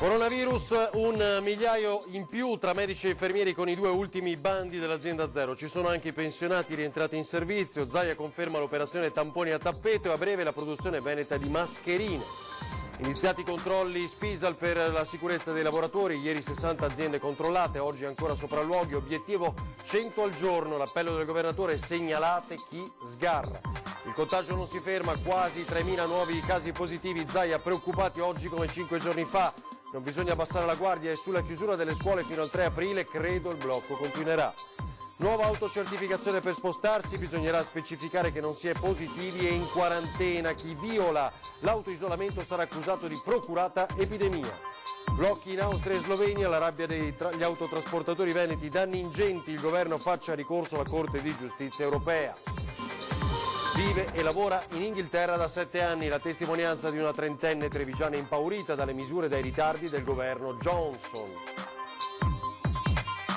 Coronavirus, un migliaio in più tra medici e infermieri con i due ultimi bandi dell'azienda Zero. Ci sono anche i pensionati rientrati in servizio. Zaia conferma l'operazione tamponi a tappeto e a breve la produzione veneta di mascherine. Iniziati i controlli Spisal per la sicurezza dei lavoratori, ieri 60 aziende controllate, oggi ancora sopralluoghi, obiettivo 100 al giorno, l'appello del governatore: segnalate chi sgarra. Il contagio non si ferma, quasi 3.000 nuovi casi positivi, Zaia preoccupati oggi come 5 giorni fa. Non bisogna abbassare la guardia e sulla chiusura delle scuole fino al 3 aprile credo il blocco continuerà. Nuova autocertificazione per spostarsi, bisognerà specificare che non si è positivi e in quarantena. Chi viola l'autoisolamento sarà accusato di procurata epidemia. Blocchi in Austria e Slovenia, la rabbia degli autotrasportatori veneti, danni ingenti, il governo faccia ricorso alla Corte di Giustizia europea. Vive e lavora in Inghilterra da 7 anni, la testimonianza di una trentenne trevigiana impaurita dalle misure e dai ritardi del governo Johnson.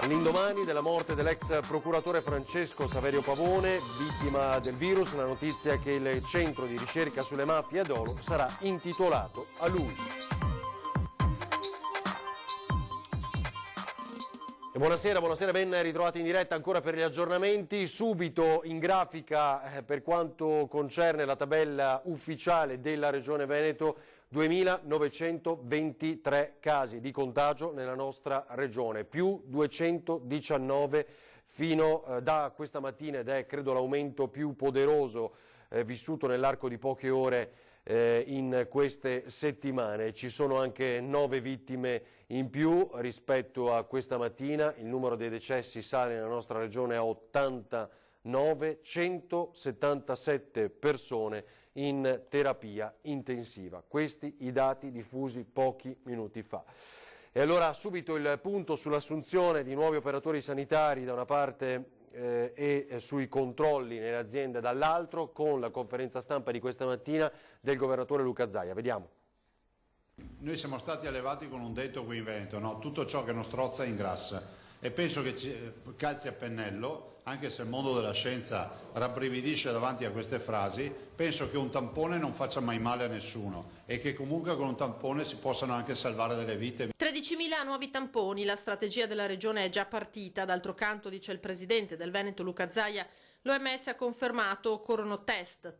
All'indomani della morte dell'ex procuratore Francesco Saverio Pavone, vittima del virus, la notizia che il centro di ricerca sulle mafie ad Olo sarà intitolato a lui. E buonasera, ben ritrovati in diretta ancora per gli aggiornamenti. Subito in grafica per quanto concerne la tabella ufficiale della Regione Veneto, 2.923 casi di contagio nella nostra regione, più 219 fino da questa mattina, ed è credo l'aumento più poderoso vissuto nell'arco di poche ore in queste settimane. Ci sono anche 9 vittime in più rispetto a questa mattina, il numero dei decessi sale nella nostra regione a 89, 177 persone in terapia intensiva. Questi i dati diffusi pochi minuti fa. E allora subito il punto sull'assunzione di nuovi operatori sanitari da una parte e sui controlli nelle aziende dall'altro, con la conferenza stampa di questa mattina del governatore Luca Zaia. Vediamo. Noi siamo stati allevati con un detto qui in Veneto, no? Tutto ciò che non strozza ingrassa, e penso che calzi a pennello, anche se il mondo della scienza rabbrividisce davanti a queste frasi. Penso che un tampone non faccia mai male a nessuno e che comunque con un tampone si possano anche salvare delle vite. 13.000 nuovi tamponi, la strategia della regione è già partita. D'altro canto, dice il presidente del Veneto Luca Zaia, l'OMS ha confermato occorrono test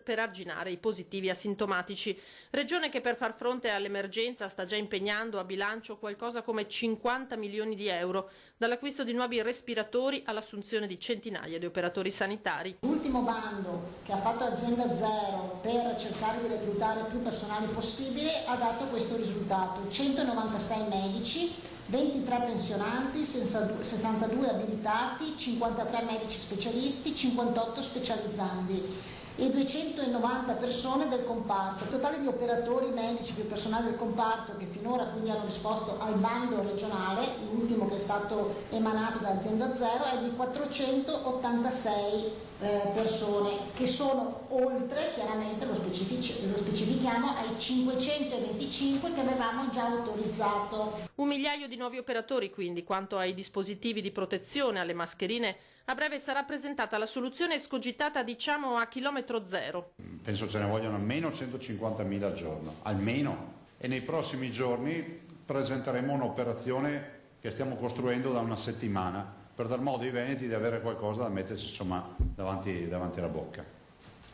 per arginare i positivi asintomatici. Regione che per far fronte all'emergenza sta già impegnando a bilancio qualcosa come 50 milioni di euro, dall'acquisto di nuovi respiratori all'assunzione di centinaia di operatori sanitari. L'ultimo bando che ha fatto Azienda Zero per cercare di reclutare più personale possibile ha dato questo risultato: 196 medici, 23 pensionanti, 62 abilitati, 53 medici specialisti, 58 specializzandi e 290 persone del comparto. Il totale di operatori medici più personale del comparto che finora quindi hanno risposto al bando regionale, l'ultimo che è stato emanato da Azienda Zero, è di 486 persone, che sono oltre, chiaramente lo specifichiamo, ai 525 che avevamo già autorizzato. 1 migliaio di nuovi operatori quindi. Quanto ai dispositivi di protezione, alle mascherine, a breve sarà presentata la soluzione escogitata, diciamo, a chilometro zero. Penso ce ne vogliono almeno 150.000 al giorno, almeno, e nei prossimi giorni presenteremo un'operazione che stiamo costruendo da una settimana per dar modo ai veneti di avere qualcosa da mettersi insomma davanti alla bocca.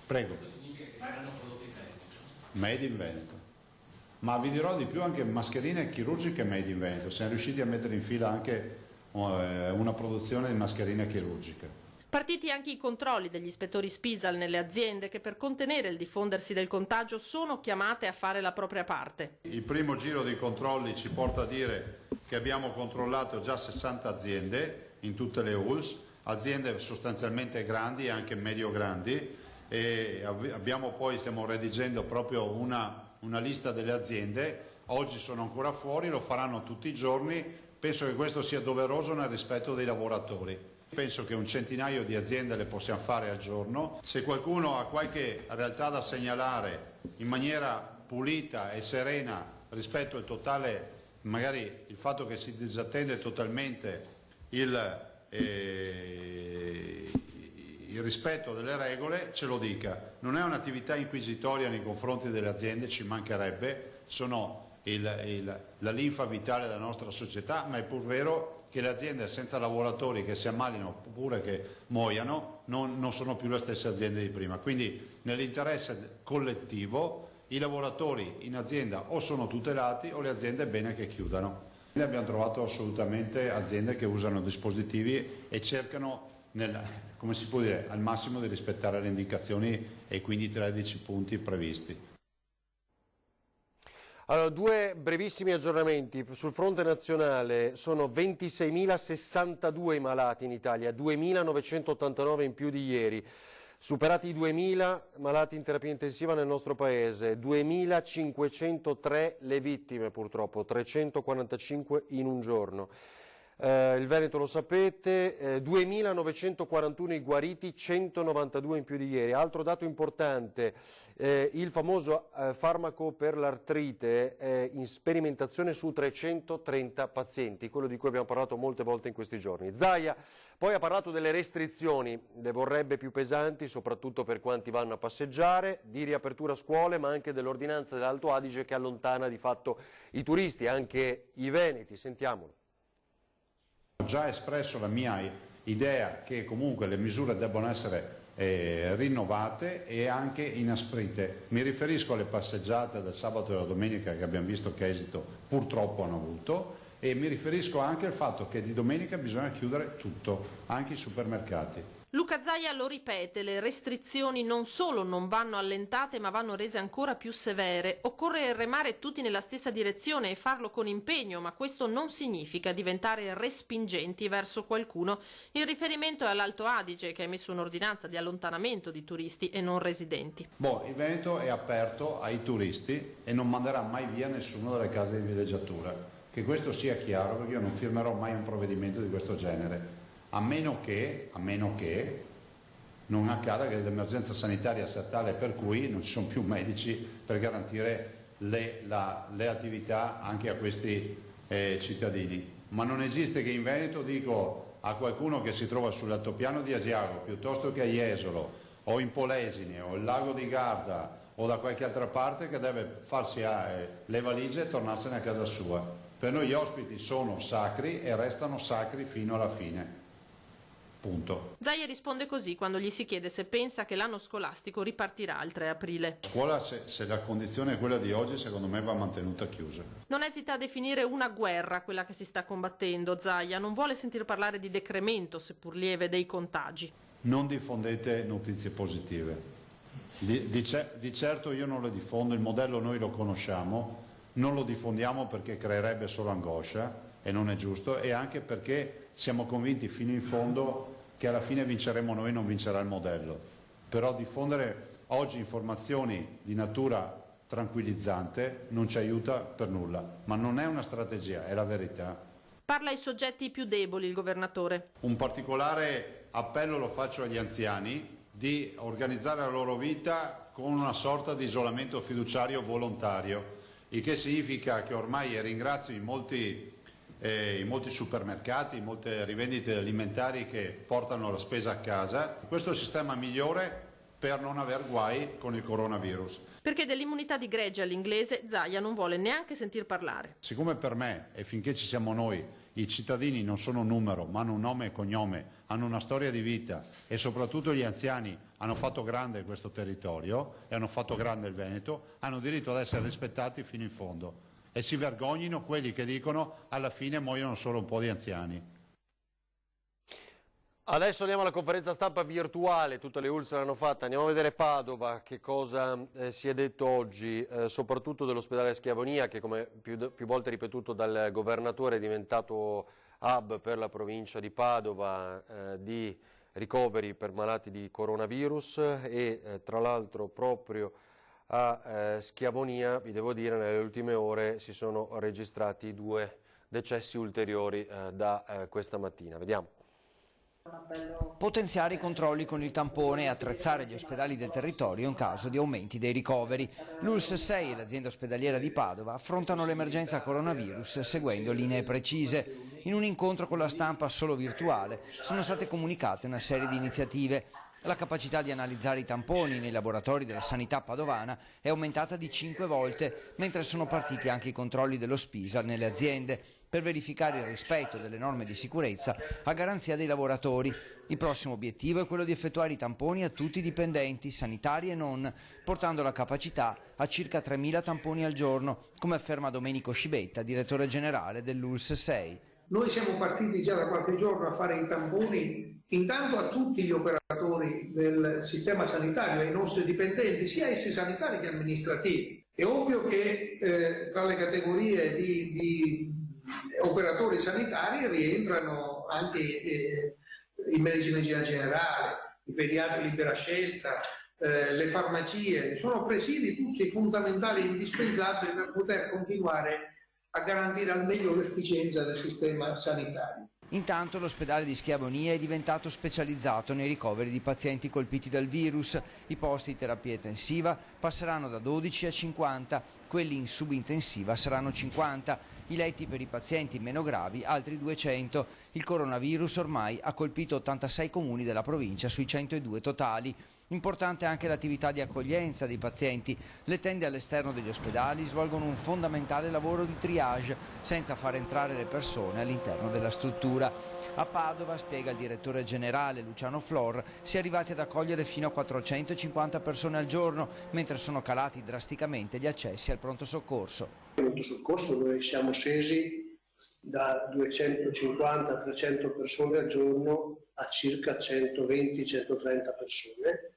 Prego. Questo significa che saranno prodotti in Veneto? Made in Veneto. Ma vi dirò di più, anche mascherine chirurgiche made in Veneto. Siamo riusciti a mettere in fila anche una produzione di mascherine chirurgiche. Partiti anche i controlli degli ispettori Spisal nelle aziende che per contenere il diffondersi del contagio sono chiamate a fare la propria parte. Il primo giro di controlli ci porta a dire che abbiamo controllato già 60 aziende in tutte le ULSS, aziende sostanzialmente grandi e anche medio-grandi, e stiamo redigendo proprio una lista delle aziende. Oggi sono ancora fuori, lo faranno tutti i giorni. Penso che questo sia doveroso nel rispetto dei lavoratori. Penso che un centinaio di aziende le possiamo fare al giorno. Se qualcuno ha qualche realtà da segnalare in maniera pulita e serena rispetto al totale, magari il fatto che si disattende totalmente il rispetto delle regole, ce lo dica. Non è un'attività inquisitoria nei confronti delle aziende, ci mancherebbe, sono la linfa vitale della nostra società, ma è pur vero che le aziende senza lavoratori che si ammalino oppure che muoiano non sono più le stesse aziende di prima. Quindi nell'interesse collettivo i lavoratori in azienda o sono tutelati o le aziende è bene che chiudano. Abbiamo trovato assolutamente aziende che usano dispositivi e cercano, come si può dire, al massimo di rispettare le indicazioni e quindi i 13 punti previsti. Allora, due brevissimi aggiornamenti. Sul fronte nazionale sono 26.062 i malati in Italia, 2.989 in più di ieri. Superati i 2.000 malati in terapia intensiva nel nostro paese, 2.503 le vittime purtroppo, 345 in un giorno. Il Veneto lo sapete, 2.941 i guariti, 192 in più di ieri. Altro dato importante, il famoso farmaco per l'artrite è in sperimentazione su 330 pazienti, quello di cui abbiamo parlato molte volte in questi giorni. Zaia poi ha parlato delle restrizioni, le vorrebbe più pesanti, soprattutto per quanti vanno a passeggiare, di riapertura scuole, ma anche dell'ordinanza dell'Alto Adige che allontana di fatto i turisti, anche i veneti. Sentiamolo. Ho già espresso la mia idea che comunque le misure debbano essere rinnovate e anche inasprite. Mi riferisco alle passeggiate del sabato e della domenica che abbiamo visto che esito purtroppo hanno avuto, e mi riferisco anche al fatto che di domenica bisogna chiudere tutto, anche i supermercati. Luca Zaia lo ripete, le restrizioni non solo non vanno allentate ma vanno rese ancora più severe. Occorre remare tutti nella stessa direzione e farlo con impegno, ma questo non significa diventare respingenti verso qualcuno. Il riferimento è all'Alto Adige che ha emesso un'ordinanza di allontanamento di turisti e non residenti. Il Veneto è aperto ai turisti e non manderà mai via nessuno dalle case di villeggiatura. Che questo sia chiaro, perché io non firmerò mai un provvedimento di questo genere. A meno che non accada che l'emergenza sanitaria sia tale per cui non ci sono più medici per garantire le attività anche a questi cittadini. Ma non esiste che in Veneto dico a qualcuno che si trova sull'altopiano di Asiago, piuttosto che a Jesolo, o in Polesine, o il lago di Garda, o da qualche altra parte, che deve farsi le valigie e tornarsene a casa sua. Per noi gli ospiti sono sacri e restano sacri fino alla fine. Punto. Zaia risponde così quando gli si chiede se pensa che l'anno scolastico ripartirà il 3 aprile. La scuola, se la condizione è quella di oggi, secondo me va mantenuta chiusa. Non esita a definire una guerra quella che si sta combattendo. Zaia non vuole sentir parlare di decremento, seppur lieve, dei contagi. Non diffondete notizie positive. Di certo io non le diffondo, il modello noi lo conosciamo, non lo diffondiamo perché creerebbe solo angoscia e non è giusto, e anche perché siamo convinti fino in fondo che alla fine vinceremo noi, non vincerà il modello. Però diffondere oggi informazioni di natura tranquillizzante non ci aiuta per nulla, ma non è una strategia, è la verità. Parla ai soggetti più deboli il governatore. Un particolare appello lo faccio agli anziani di organizzare la loro vita con una sorta di isolamento fiduciario volontario, il che significa che ormai, e ringrazio in molti supermercati, in molte rivendite alimentari che portano la spesa a casa, questo è il sistema migliore per non aver guai con il coronavirus. Perché dell'immunità di gregge all'inglese Zaia non vuole neanche sentir parlare. Siccome per me, e finché ci siamo noi, i cittadini non sono un numero, ma hanno un nome e cognome, hanno una storia di vita, e soprattutto gli anziani hanno fatto grande questo territorio e hanno fatto grande il Veneto, hanno diritto ad essere rispettati fino in fondo. E si vergognino quelli che dicono alla fine muoiono solo un po' di anziani. Adesso andiamo alla conferenza stampa virtuale, tutte le ULSS l'hanno fatta, andiamo a vedere Padova, che cosa si è detto oggi, soprattutto dell'ospedale Schiavonia, che come più volte ripetuto dal governatore è diventato hub per la provincia di Padova di ricoveri per malati di coronavirus, e tra l'altro proprio a Schiavonia, vi devo dire, nelle ultime ore si sono registrati 2 decessi ulteriori da questa mattina. Vediamo. Potenziare i controlli con il tampone e attrezzare gli ospedali del territorio in caso di aumenti dei ricoveri. L'ULSS 6 e l'azienda ospedaliera di Padova affrontano l'emergenza coronavirus seguendo linee precise. In un incontro con la stampa solo virtuale sono state comunicate una serie di iniziative. La capacità di analizzare i tamponi nei laboratori della sanità padovana è aumentata di 5 volte, mentre sono partiti anche i controlli dello Spisa nelle aziende per verificare il rispetto delle norme di sicurezza a garanzia dei lavoratori. Il prossimo obiettivo è quello di effettuare i tamponi a tutti i dipendenti, sanitari e non, portando la capacità a circa 3.000 tamponi al giorno, come afferma Domenico Scibetta, direttore generale dell'ULSS 6. Noi siamo partiti già da qualche giorno a fare i tamponi intanto a tutti gli operatori del sistema sanitario, ai nostri dipendenti, sia essi sanitari che amministrativi. È ovvio che tra le categorie di operatori sanitari rientrano anche i medici di medicina generale, i pediatri libera scelta, le farmacie. Sono presidi tutti fondamentali e indispensabili per poter continuare a garantire al meglio l'efficienza del sistema sanitario. Intanto l'ospedale di Schiavonia è diventato specializzato nei ricoveri di pazienti colpiti dal virus. I posti di terapia intensiva passeranno da 12 a 50, quelli in subintensiva saranno 50, i letti per i pazienti meno gravi altri 200. Il coronavirus ormai ha colpito 86 comuni della provincia sui 102 totali. Importante anche l'attività di accoglienza dei pazienti. Le tende all'esterno degli ospedali svolgono un fondamentale lavoro di triage senza far entrare le persone all'interno della struttura. A Padova, spiega il direttore generale Luciano Flor, si è arrivati ad accogliere fino a 450 persone al giorno, mentre sono calati drasticamente gli accessi al pronto soccorso. Al pronto soccorso noi siamo scesi da 250-300 persone al giorno a circa 120-130 persone.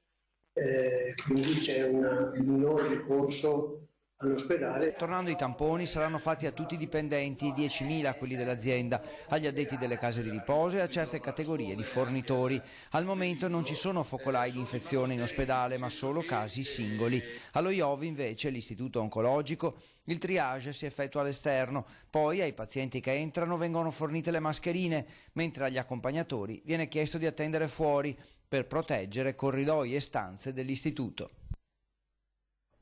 Quindi c'è un minor ricorso all'ospedale. Tornando ai tamponi, saranno fatti a tutti i dipendenti, 10.000 quelli dell'azienda, agli addetti delle case di riposo e a certe categorie di fornitori. Al momento non ci sono focolai di infezione in ospedale, ma solo casi singoli. Allo IOV invece, l'istituto oncologico, il triage si effettua all'esterno, poi ai pazienti che entrano vengono fornite le mascherine, mentre agli accompagnatori viene chiesto di attendere fuori per proteggere corridoi e stanze dell'istituto.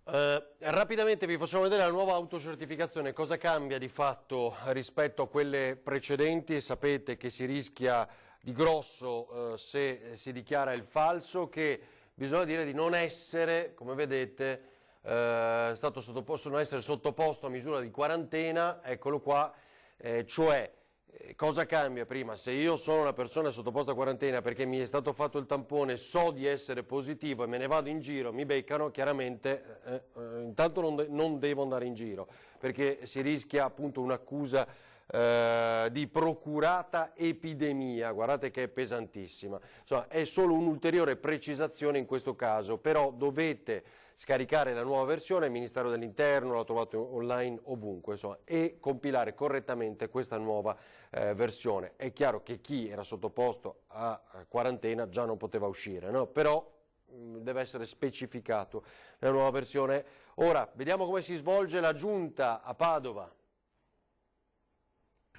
Rapidamente vi facciamo vedere la nuova autocertificazione, cosa cambia di fatto rispetto a quelle precedenti. Sapete che si rischia di grosso se si dichiara il falso, che bisogna dire di non essere, come vedete, non essere sottoposto a misura di quarantena, eccolo qua, cioè cosa cambia prima? Se io sono una persona sottoposta a quarantena perché mi è stato fatto il tampone, so di essere positivo e me ne vado in giro, mi beccano, chiaramente intanto non devo andare in giro, perché si rischia appunto un'accusa di procurata epidemia, guardate che è pesantissima. Insomma, è solo un'ulteriore precisazione in questo caso, però dovete scaricare la nuova versione, il Ministero dell'Interno la trovate online ovunque, insomma, e compilare correttamente questa nuova versione. È chiaro che chi era sottoposto a quarantena già non poteva uscire, no? Però deve essere specificato la nuova versione. Ora, vediamo come si svolge la giunta a Padova.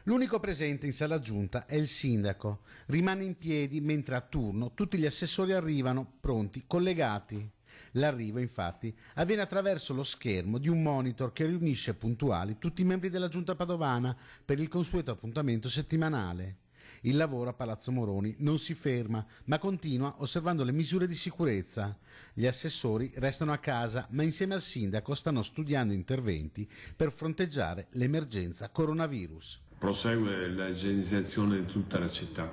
L'unico presente in sala giunta è il sindaco. Rimane in piedi mentre a turno tutti gli assessori arrivano, pronti, collegati. L'arrivo, infatti, avviene attraverso lo schermo di un monitor che riunisce puntuali tutti i membri della giunta padovana per il consueto appuntamento settimanale. Il lavoro a Palazzo Moroni non si ferma, ma continua osservando le misure di sicurezza. Gli assessori restano a casa, ma insieme al sindaco stanno studiando interventi per fronteggiare l'emergenza coronavirus. Prosegue la igienizzazione di tutta la città.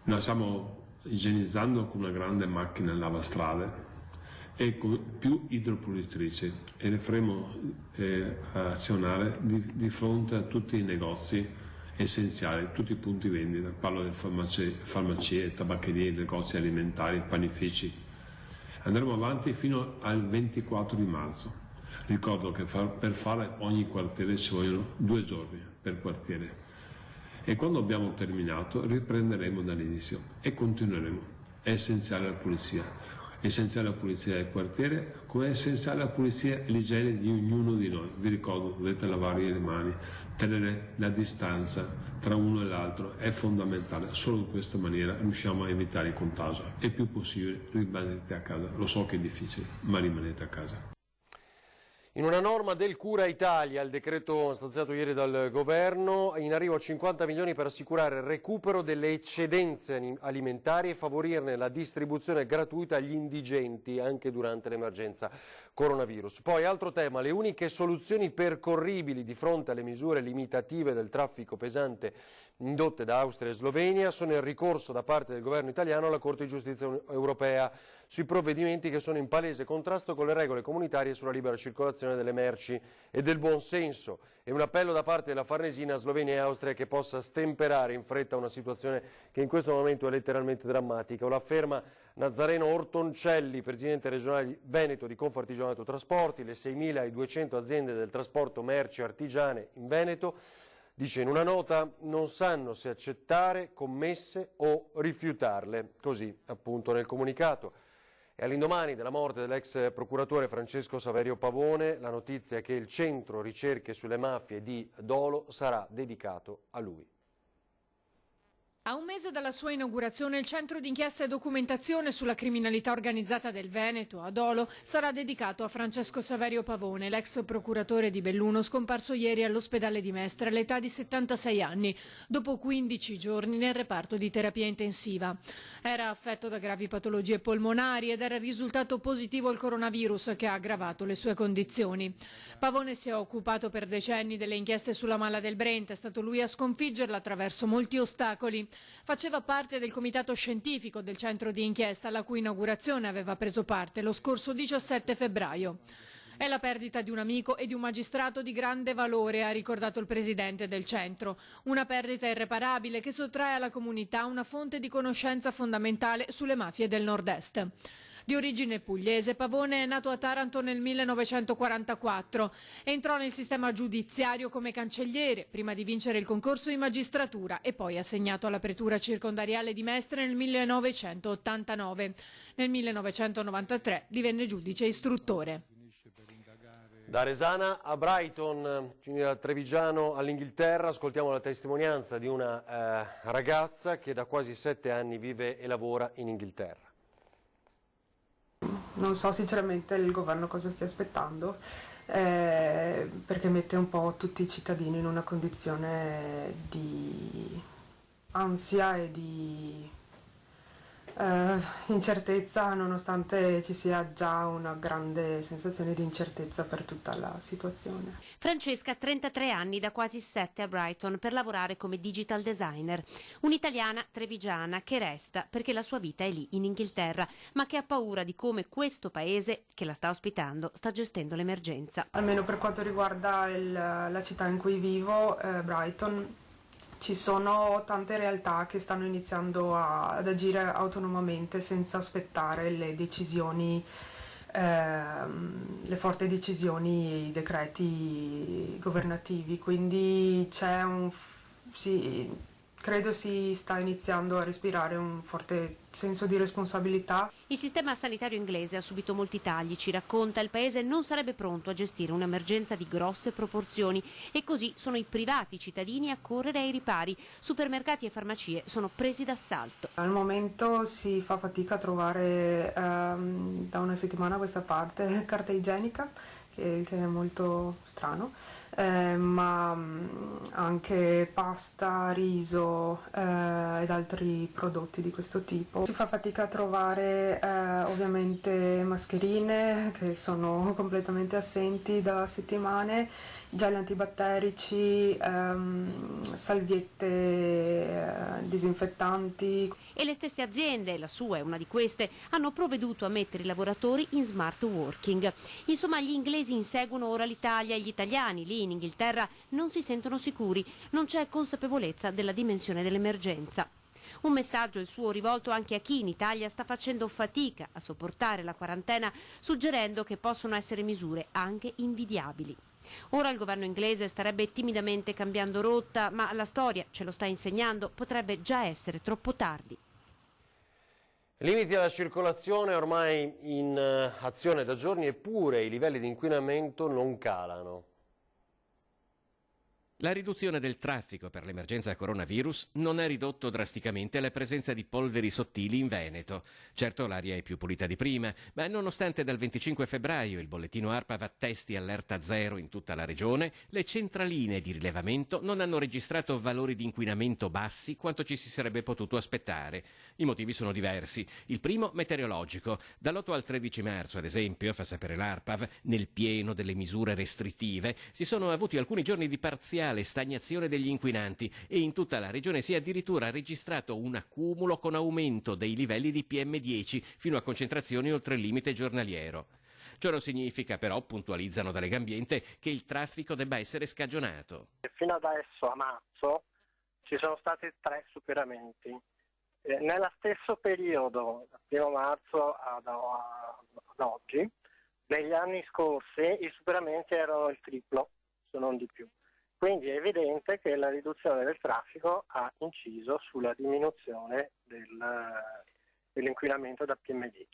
Noi stiamo igienizzando con una grande macchina lavastrade e con più idropulitrici e le faremo azionare di fronte a tutti i negozi essenziali, tutti i punti vendita. Parlo di farmacie, tabaccherie, negozi alimentari, panifici. Andremo avanti fino al 24 di marzo. Ricordo che per fare ogni quartiere ci vogliono 2 giorni per quartiere e quando abbiamo terminato riprenderemo dall'inizio e continueremo. È essenziale la pulizia del quartiere, come è essenziale la pulizia e l'igiene di ognuno di noi. Vi ricordo, dovete lavare le mani, tenere la distanza tra uno e l'altro, è fondamentale. Solo in questa maniera riusciamo a evitare il contagio e più possibile rimanete a casa. Lo so che è difficile, ma rimanete a casa. In una norma del Cura Italia, il decreto stanziato ieri dal governo, in arrivo 50 milioni per assicurare il recupero delle eccedenze alimentari e favorirne la distribuzione gratuita agli indigenti anche durante l'emergenza coronavirus. Poi altro tema, le uniche soluzioni percorribili di fronte alle misure limitative del traffico pesante indotte da Austria e Slovenia sono il ricorso da parte del governo italiano alla Corte di Giustizia europea sui provvedimenti che sono in palese contrasto con le regole comunitarie sulla libera circolazione delle merci e del buon senso, e un appello da parte della Farnesina a Slovenia e Austria che possa stemperare in fretta una situazione che in questo momento è letteralmente drammatica. Lo afferma Nazareno Ortoncelli, presidente regionale veneto di Confartigianato Trasporti. Le 6.200 aziende del trasporto merci artigiane in Veneto, dice in una nota, non sanno se accettare commesse o rifiutarle, così appunto nel comunicato. E all'indomani della morte dell'ex procuratore Francesco Saverio Pavone, la notizia è che il centro ricerche sulle mafie di Dolo sarà dedicato a lui. A un mese dalla sua inaugurazione, il Centro d'inchiesta e documentazione sulla criminalità organizzata del Veneto, a Dolo, sarà dedicato a Francesco Saverio Pavone, l'ex procuratore di Belluno, scomparso ieri all'ospedale di Mestre all'età di 76 anni, dopo 15 giorni nel reparto di terapia intensiva. Era affetto da gravi patologie polmonari ed era risultato positivo al coronavirus, che ha aggravato le sue condizioni. Pavone si è occupato per decenni delle inchieste sulla Mala del Brenta, è stato lui a sconfiggerla attraverso molti ostacoli. Faceva parte del comitato scientifico del centro di inchiesta, alla cui inaugurazione aveva preso parte lo scorso 17 febbraio. È la perdita di un amico e di un magistrato di grande valore, ha ricordato il presidente del centro. Una perdita irreparabile che sottrae alla comunità una fonte di conoscenza fondamentale sulle mafie del nord-est. Di origine pugliese, Pavone è nato a Taranto nel 1944. Entrò nel sistema giudiziario come cancelliere, prima di vincere il concorso in magistratura, e poi assegnato alla pretura circondariale di Mestre nel 1989. Nel 1993 divenne giudice istruttore. Da Resana a Brighton, da Trevigiano all'Inghilterra, ascoltiamo la testimonianza di una ragazza che da quasi 7 anni vive e lavora in Inghilterra. Non so sinceramente il governo cosa stia aspettando, perché mette un po' tutti i cittadini in una condizione di ansia e di incertezza, nonostante ci sia già una grande sensazione di incertezza per tutta la situazione. Francesca ha 33 anni, da quasi 7 a Brighton per lavorare come digital designer. Un'italiana trevigiana che resta perché la sua vita è lì in Inghilterra, ma che ha paura di come questo paese che la sta ospitando sta gestendo l'emergenza. Almeno per quanto riguarda la città in cui vivo, Brighton, ci sono tante realtà che stanno iniziando ad agire autonomamente senza aspettare le decisioni, le forti decisioni, i decreti governativi, quindi c'è credo si sta iniziando a respirare un forte senso di responsabilità. Il sistema sanitario inglese ha subito molti tagli, ci racconta. Il paese non sarebbe pronto a gestire un'emergenza di grosse proporzioni e così sono i privati cittadini a correre ai ripari. Supermercati e farmacie sono presi d'assalto. Al momento si fa fatica a trovare da una settimana a questa parte carta igienica, che è molto strano. Ma anche pasta, riso ed altri prodotti di questo tipo. Si fa fatica a trovare ovviamente mascherine, che sono completamente assenti da settimane, gel antibatterici, salviette disinfettanti. E le stesse aziende, la sua è una di queste, hanno provveduto a mettere i lavoratori in smart working. Insomma, gli inglesi inseguono ora l'Italia e gli italiani lì in Inghilterra non si sentono sicuri, non c'è consapevolezza della dimensione dell'emergenza. Un messaggio il suo rivolto anche a chi in Italia sta facendo fatica a sopportare la quarantena, suggerendo che possono essere misure anche invidiabili. Ora il governo inglese starebbe timidamente cambiando rotta, ma la storia ce lo sta insegnando, potrebbe già essere troppo tardi. Limiti alla circolazione ormai in azione da giorni, eppure i livelli di inquinamento non calano. La riduzione del traffico per l'emergenza coronavirus non ha ridotto drasticamente la presenza di polveri sottili in Veneto. Certo, l'aria è più pulita di prima, ma nonostante dal 25 febbraio il bollettino ARPAV attesti allerta zero in tutta la regione, le centraline di rilevamento non hanno registrato valori di inquinamento bassi quanto ci si sarebbe potuto aspettare. I motivi sono diversi. Il primo, meteorologico. Dall'8 al 13 marzo, ad esempio, fa sapere l'ARPAV, nel pieno delle misure restrittive, si sono avuti alcuni giorni di parziale stagnazione degli inquinanti e in tutta la regione si è addirittura registrato un accumulo con aumento dei livelli di PM10 fino a concentrazioni oltre il limite giornaliero. Ciò non significa però, puntualizzano da Legambiente, che il traffico debba essere scagionato. Fino adesso, a marzo, ci sono stati 3 superamenti. Nello stesso periodo, da 1 marzo ad oggi, negli anni scorsi i superamenti erano il triplo, se non di più. Quindi è evidente che la riduzione del traffico ha inciso sulla diminuzione dell'inquinamento da PM10.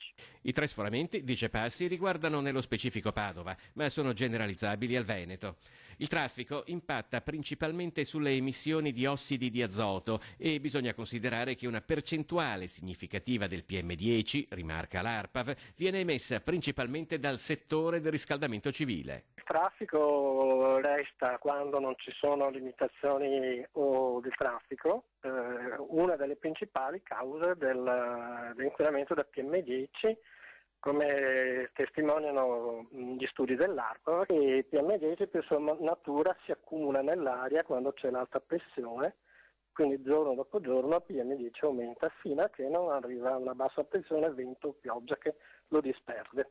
I 3 sforamenti, dice Passi, riguardano nello specifico Padova, ma sono generalizzabili al Veneto. Il traffico impatta principalmente sulle emissioni di ossidi di azoto e bisogna considerare che una percentuale significativa del PM10, rimarca l'ARPAV, viene emessa principalmente dal settore del riscaldamento civile. Il traffico resta, quando non ci sono limitazioni del traffico, una delle principali cause dell'inquinamento da PM10, come testimoniano gli studi dell'ARPA. Il PM10 per sua natura si accumula nell'aria quando c'è l'alta pressione, quindi giorno dopo giorno il PM10 aumenta fino a che non arriva a una bassa pressione, vento o pioggia che lo disperde.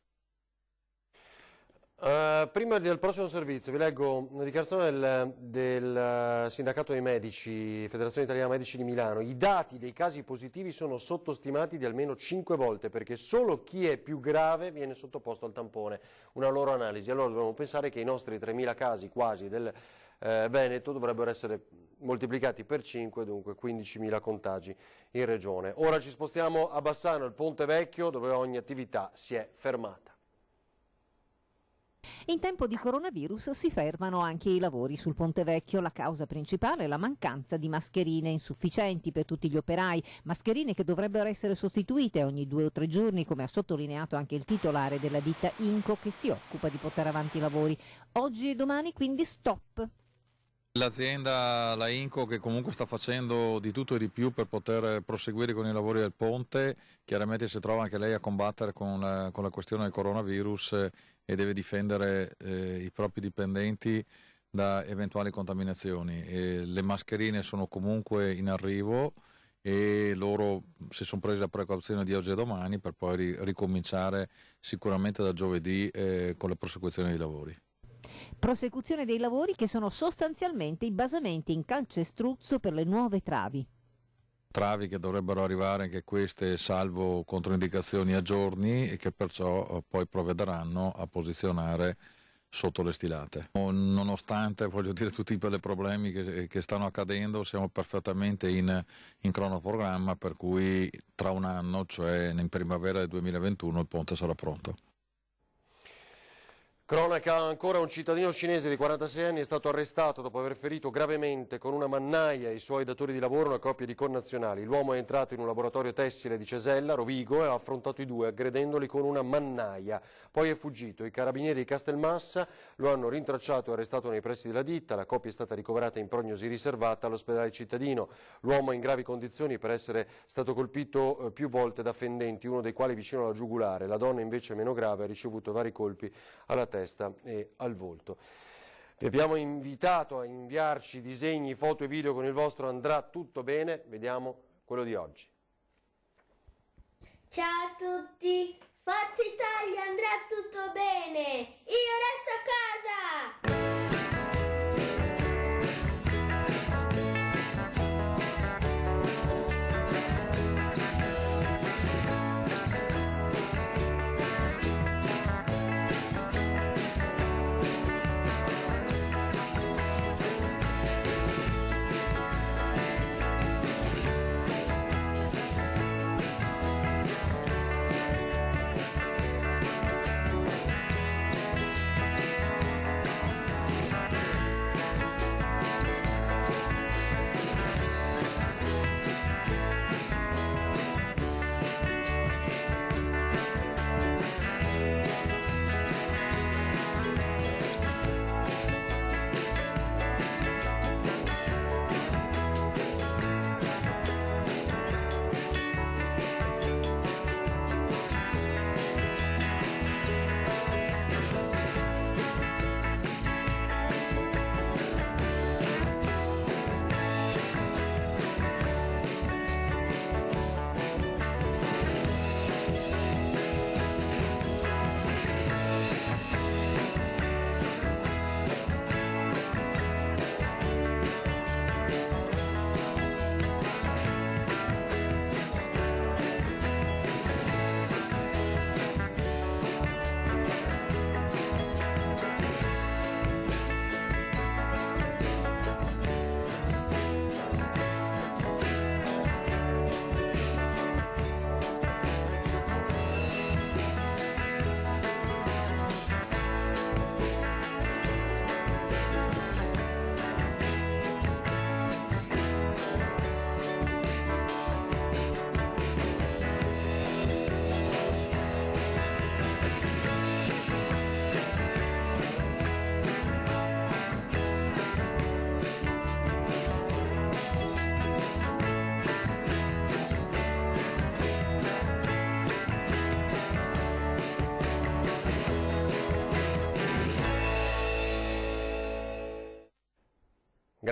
Prima del prossimo servizio vi leggo una dichiarazione del Sindacato dei Medici, Federazione Italiana Medici di Milano. I dati dei casi positivi sono sottostimati di almeno 5 volte perché solo chi è più grave viene sottoposto al tampone, una loro analisi. Allora dobbiamo pensare che i nostri 3.000 casi quasi del Veneto dovrebbero essere moltiplicati per 5, dunque 15.000 contagi in regione. Ora ci spostiamo a Bassano, il Ponte Vecchio, dove ogni attività si è fermata. In tempo di coronavirus si fermano anche i lavori sul Ponte Vecchio. La causa principale è la mancanza di mascherine insufficienti per tutti gli operai, mascherine che dovrebbero essere sostituite ogni 2 o 3 giorni, come ha sottolineato anche il titolare della ditta Inco che si occupa di portare avanti i lavori. Oggi e domani quindi stop. L'azienda, la Inco, che comunque sta facendo di tutto e di più per poter proseguire con i lavori del ponte, chiaramente si trova anche lei a combattere con la questione del coronavirus e deve difendere i propri dipendenti da eventuali contaminazioni. Le mascherine sono comunque in arrivo e loro si sono presi la precauzione di oggi e domani per poi ricominciare sicuramente da giovedì con la prosecuzione dei lavori. Prosecuzione dei lavori che sono sostanzialmente i basamenti in calcestruzzo per le nuove travi. Travi che dovrebbero arrivare anche queste salvo controindicazioni a giorni e che perciò poi provvederanno a posizionare sotto le stilate. Nonostante, voglio dire, tutti i problemi che stanno accadendo, siamo perfettamente in cronoprogramma, per cui tra un anno, cioè in primavera del 2021, il ponte sarà pronto. Cronaca ancora, un cittadino cinese di 46 anni è stato arrestato dopo aver ferito gravemente con una mannaia i suoi datori di lavoro, una coppia di connazionali. L'uomo è entrato in un laboratorio tessile di Cesella, Rovigo, e ha affrontato i due aggredendoli con una mannaia. Poi è fuggito. I carabinieri di Castelmassa lo hanno rintracciato e arrestato nei pressi della ditta. La coppia è stata ricoverata in prognosi riservata all'ospedale cittadino. L'uomo è in gravi condizioni per essere stato colpito più volte da fendenti, uno dei quali vicino alla giugulare. La donna invece meno grave ha ricevuto vari colpi alla testa e al volto. Vi abbiamo invitato a inviarci disegni, foto e video con il vostro Andrà tutto bene. Vediamo quello di oggi. Ciao a tutti, Forza Italia, andrà tutto bene, io resto a casa!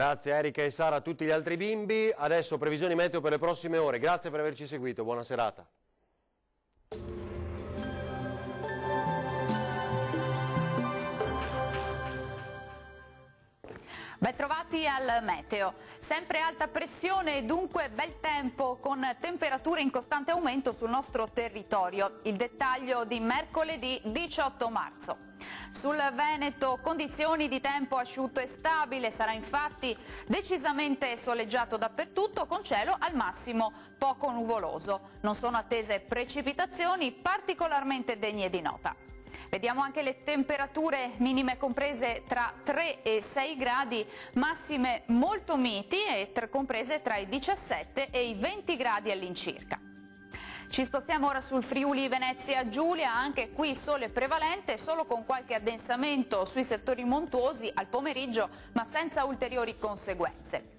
Grazie Erika e Sara, a tutti gli altri bimbi. Adesso previsioni meteo per le prossime ore. Grazie per averci seguito, buona serata. Bentrovati al meteo. Sempre alta pressione e dunque bel tempo con temperature in costante aumento sul nostro territorio. Il dettaglio di mercoledì 18 marzo. Sul Veneto condizioni di tempo asciutto e stabile, sarà infatti decisamente soleggiato dappertutto con cielo al massimo poco nuvoloso. Non sono attese precipitazioni particolarmente degne di nota. Vediamo anche le temperature minime comprese tra 3 e 6 gradi, massime molto miti e comprese tra i 17 e i 20 gradi all'incirca. Ci spostiamo ora sul Friuli Venezia Giulia, anche qui sole prevalente, solo con qualche addensamento sui settori montuosi al pomeriggio, ma senza ulteriori conseguenze.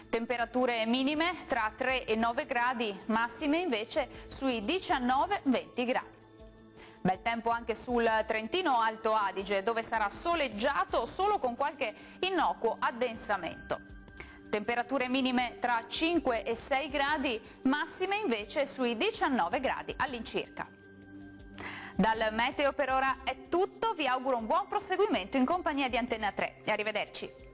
Temperature minime tra 3 e 9 gradi, massime invece sui 19-20 gradi. Bel tempo anche sul Trentino Alto Adige, dove sarà soleggiato solo con qualche innocuo addensamento. Temperature minime tra 5 e 6 gradi, massime invece sui 19 gradi all'incirca. Dal meteo per ora è tutto, vi auguro un buon proseguimento in compagnia di Antenna 3 e arrivederci.